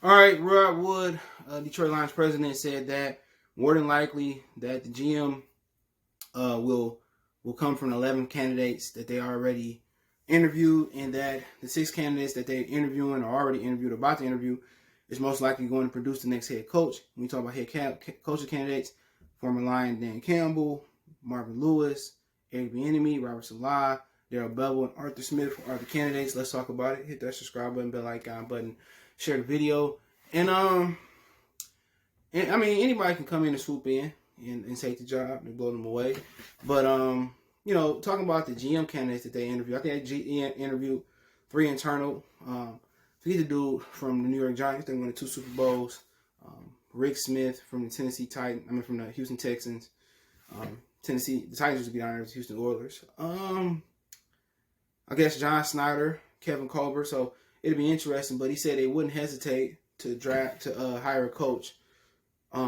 All right, Rod Wood, Detroit Lions president, said that more than likely that the GM will come from 11 candidates that they already interviewed, and that the 6 candidates that they're interviewing or already interviewed, about to interview, is most likely going to produce the next head coach. When we talk about head coaching candidates, former Lion Dan Campbell, Marvin Lewis, Eric Bieniemy, Robert Saleh, Darrell Bevel, and Arthur Smith are the candidates. Let's talk about it. Hit that subscribe button, bell icon button, share the video, and I mean, anybody can come in and swoop in and take the job and blow them away. But talking about the GM candidates that they interviewed, I think they interviewed 3 internal. He's the dude from the New York Giants. They won 2 Super Bowls. Rick Smith from the from the Houston Texans. The Titans used to be down there with the Houston Oilers. I guess John Snyder, Kevin Colbert. So it'd be interesting. But he said they wouldn't hesitate to hire a coach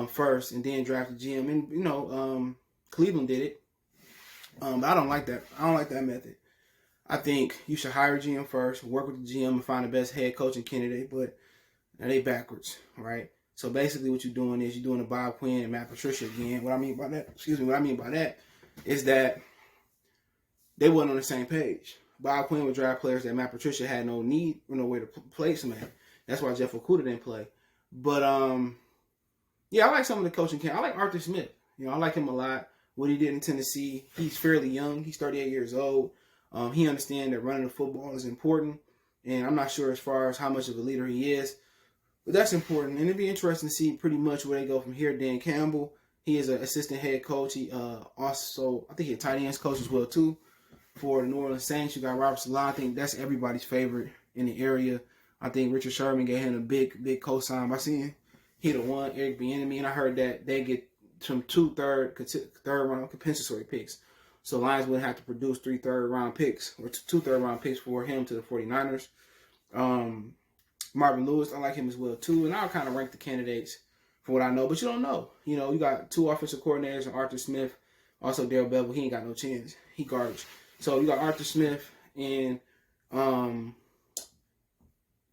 first and then draft a GM. And Cleveland did it. But I don't like that. I don't like that method. I think you should hire a GM first, work with the GM, and find the best head coaching candidate. But now they backwards, right? So basically, what you're doing is you're doing a Bob Quinn and Matt Patricia again. What I mean by that is that they wasn't on the same page. Bob Quinn would draft players that Matt Patricia had no need or no way to place them at. That's why Jeff Okudah didn't play. But yeah, I like some of the coaching candidates. I like Arthur Smith. I like him a lot. What he did in Tennessee, he's fairly young. He's 38 years old. He understands that running the football is important, and I'm not sure as far as how much of a leader he is, but that's important. And it'd be interesting to see pretty much where they go from here. Dan Campbell, he is an assistant head coach. He also, I think he's a tight ends coach as well too for the New Orleans Saints. You got Robert Saleh. I think that's everybody's favorite in the area. I think Richard Sherman gave him a big cosign by seeing he the one, Eric Bieniemy, and I heard that they get some 2 third round compensatory picks. So Lions wouldn't have to produce 3 third-round picks or 2 third-round picks for him to the 49ers. Marvin Lewis, I like him as well too. And I'll kind of rank the candidates for what I know, but you don't know. You got 2 offensive coordinators and Arthur Smith, also Darrell Bevel. He ain't got no chance. He garbage. So you got Arthur Smith and Eric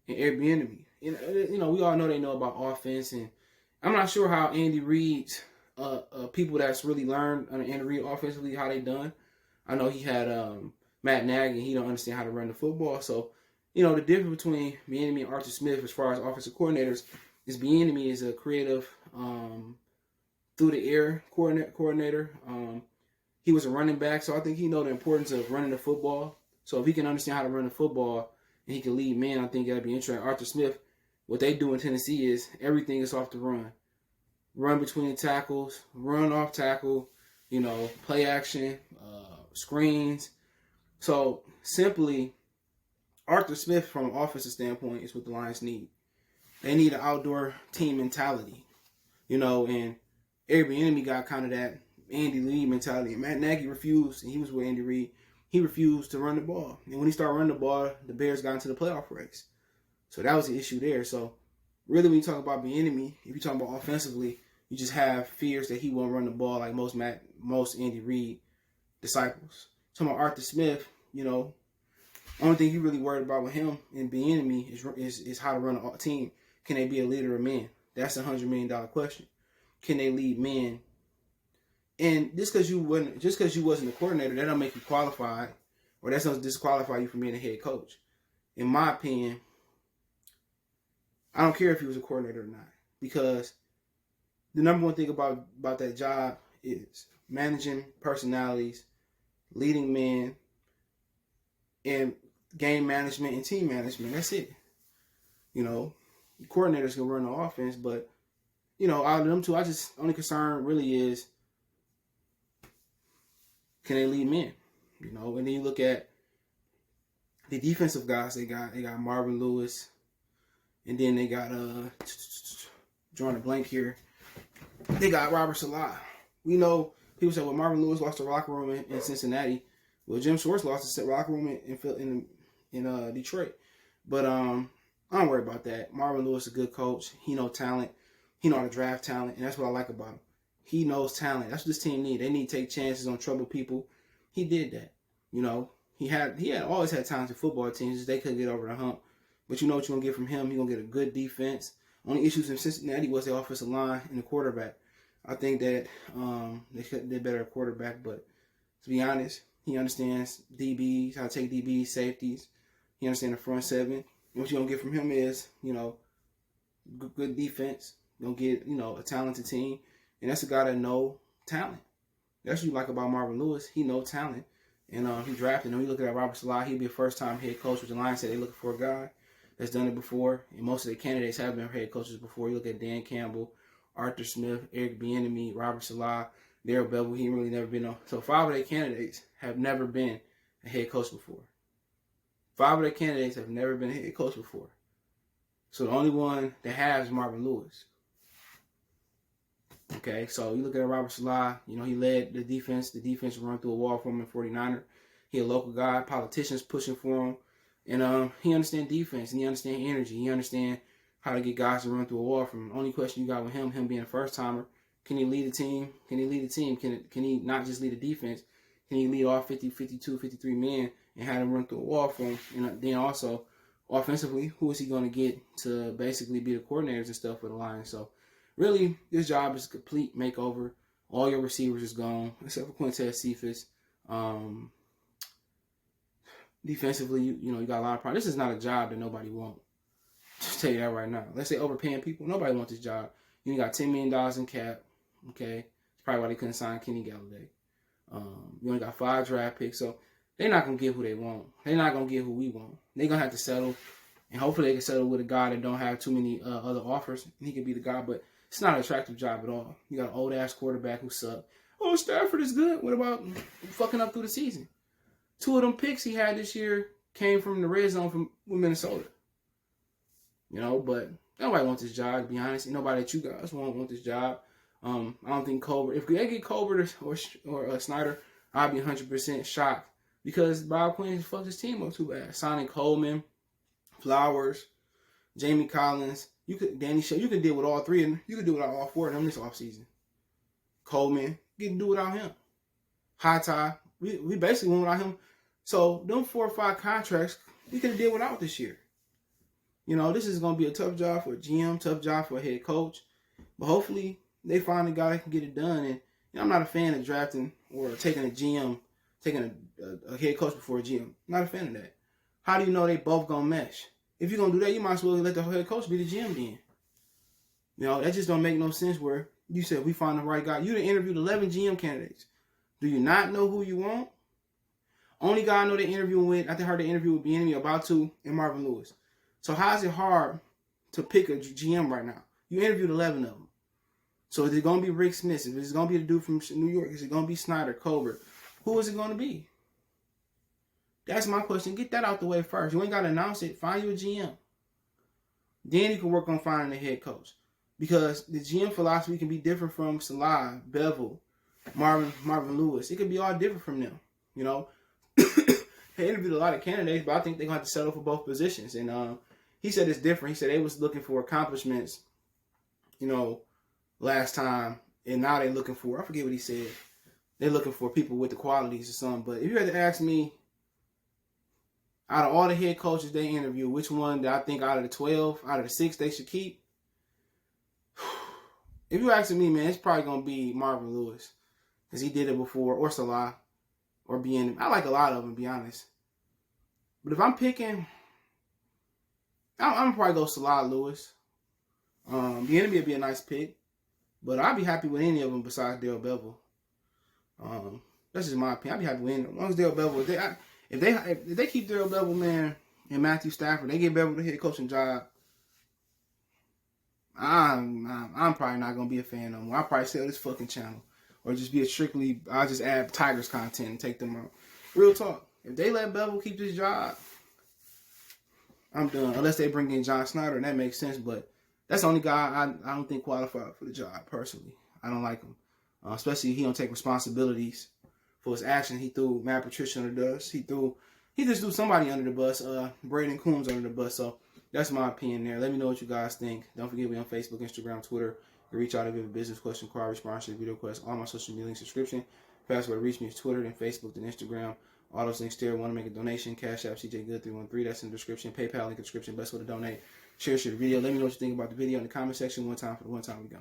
Bieniemy. We all know they know about offense, and I'm not sure how Andy Reid's people that's really learned under Andy Reid offensively, how they done. I know he had Matt Nagy, and he don't understand how to run the football. So, the difference between Bieniemy and Arthur Smith as far as offensive coordinators is Bieniemy is a creative through the air coordinator. He was a running back, so I think he know the importance of running the football. So if he can understand how to run the football and he can lead men, I think that'd be interesting. Arthur Smith, what they do in Tennessee is everything is off the run. Run between the tackles, run off tackle, play action, screens. So simply, Arthur Smith, from an offensive standpoint, is what the Lions need. They need an outdoor team mentality, and Eric Bieniemy got kind of that Andy Reid mentality. And Matt Nagy refused, and he was with Andy Reid. He refused to run the ball, and when he started running the ball, the Bears got into the playoff race. So that was the issue there. So really, when you talk about Bieniemy, if you're talking about offensively, you just have fears that he won't run the ball like most Andy Reid disciples. Talking about Arthur Smith, only thing you really worried about with him and Bieniemy is how to run a team. Can they be a leader of men? That's a $100 million question. Can they lead men? And just because you wasn't a coordinator, that don't make you qualified, or that doesn't disqualify you from being a head coach. In my opinion, I don't care if he was a coordinator or not, because the number one thing about that job is managing personalities, leading men, and game management and team management. That's it. Coordinators can run the offense, but out of them two, only concern really is, can they lead men? And then you look at the defensive guys they got. They got Marvin Lewis, and then they got drawing a blank here. They got Robert Saleh. We know people say, well, Marvin Lewis lost the locker room in Cincinnati. Well, Jim Schwartz lost the locker room in Detroit. But I don't worry about that. Marvin Lewis is a good coach. He knows talent. He knows how to draft talent, and that's what I like about him. He knows talent. That's what this team needs. They need to take chances on troubled people. He did that. He had always had talented football teams. They couldn't get over the hump. But you know what you're going to get from him? You're going to get a good defense. Only issues in Cincinnati was the offensive line and the quarterback. I think that they could did better at quarterback, but to be honest, he understands DBs, how to take DBs, safeties. He understands the front seven. What you're going to get from him is, good defense. You're going to get, a talented team. And that's a guy that know talent. That's what you like about Marvin Lewis. He know talent. And he drafted him. We look at Robert Saleh. He'll be a first-time head coach, which the Lions said they're looking for a guy that's done it before. And most of the candidates have been head coaches before. You look at Dan Campbell, Arthur Smith, Eric Bieniemy, Robert Saleh, Darrell Bevell. He really never been on. So 5 of their candidates have never been a head coach before. 5 of their candidates have never been a head coach before. So the only one that has is Marvin Lewis. Okay, so you look at Robert Saleh, he led the defense. The defense run through a wall for him in 49er. He a local guy, politicians pushing for him. And he understands defense, and he understands energy. He understands how to get guys to run through a wall from him. Only question you got with him being a first-timer, can he lead a team? Can he lead a team? Can he not just lead a defense? Can he lead all 50, 52, 53 men and have them run through a wall for him? And then also, offensively, who is he going to get to basically be the coordinators and stuff for the Lions? So, really, this job is a complete makeover. All your receivers is gone, except for Quintez Cephas. Defensively, you got a lot of problems. This is not a job that nobody wants. Just tell you that right now. Let's say overpaying people. Nobody wants this job. You got $10 million in cap. Okay, that's probably why they couldn't sign Kenny Galladay. You only got 5 draft picks, so they're not gonna get who they want. They're not gonna get who we want. They're gonna have to settle, and hopefully they can settle with a guy that don't have too many other offers, and he can be the guy. But it's not an attractive job at all. You got an old ass quarterback who sucked. Oh, Stafford is good. What about fucking up through the season? 2 of them picks he had this year came from the red zone from Minnesota. But nobody wants this job, to be honest. Nobody that you guys want this job. I don't think Colbert, if they get Colbert or Snyder, I'd be 100% shocked because Bob Quinn fucked his team up too bad. Signing Coleman, Flowers, Jamie Collins, Danny Shea, you could deal with all 3 of them. You could do without all 4 of them this offseason. Coleman, you can do without him. High Tie, we basically went without him. So them 4 or 5 contracts we could have did without this year. This is going to be a tough job for a GM, tough job for a head coach. But hopefully they find a guy that can get it done. And I'm not a fan of drafting or taking a GM, taking a head coach before a GM. Not a fan of that. How do you know they both going to mesh? If you're going to do that, you might as well let the head coach be the GM then. That just don't make no sense where you said we find the right guy. You done interviewed 11 GM candidates. Do you not know who you want? Only guy I know they interviewing with, I heard they interview with Bieniemy about to, and Marvin Lewis. So how is it hard to pick a GM right now? You interviewed 11 of them. So is it going to be Rick Smith? If it's going to be the dude from New York, is it going to be Snyder, Colbert? Who is it going to be? That's my question. Get that out the way first. You ain't got to announce it. Find you a GM. Then you can work on finding a head coach. Because the GM philosophy can be different from Saleh, Bevell, Marvin Lewis. It could be all different from them. They interviewed a lot of candidates, but I think they're going to have to settle for both positions. And he said it's different. He said they was looking for accomplishments, last time. And now they're looking for, I forget what he said. They're looking for people with the qualities or something. But if you had to ask me, out of all the head coaches they interview, which one do I think out of the 12, out of the 6 they should keep? If you're asking me, man, it's probably going to be Marvin Lewis. Because he did it before, or Saleh. Or Bieniemy. I like a lot of them, to be honest. But if I'm picking, I'm probably go Saleh Lewis. Bieniemy would be a nice pick. But I'd be happy with any of them besides Darrell Bevell. That's just my opinion. I'd be happy with any of them. As long as Darrell Bevell, if they keep Darrell Bevell, man, and Matthew Stafford, they get Bevell the head coaching job, I'm probably not going to be a fan no more. I'll probably sell this fucking channel. Or just be I'll just add Tigers content and take them out. Real talk. If they let Bevell keep this job, I'm done. Unless they bring in John Snyder, and that makes sense. But that's the only guy I don't think qualified for the job, personally. I don't like him. Especially if he don't take responsibilities for his action. He threw Matt Patricia under the bus. He just threw somebody under the bus. Braden Coombs under the bus. So that's my opinion there. Let me know what you guys think. Don't forget we on Facebook, Instagram, Twitter. You can reach out if you have a business question, call, response to the video request, all my social media link subscription. Fast way to reach me is Twitter, then Facebook, then Instagram. All those links there. Want to make a donation? Cash App CJ Good 313. That's in the description. PayPal link in the description. Best way to donate. Share the video. Let me know what you think about the video in the comment section. One time we go.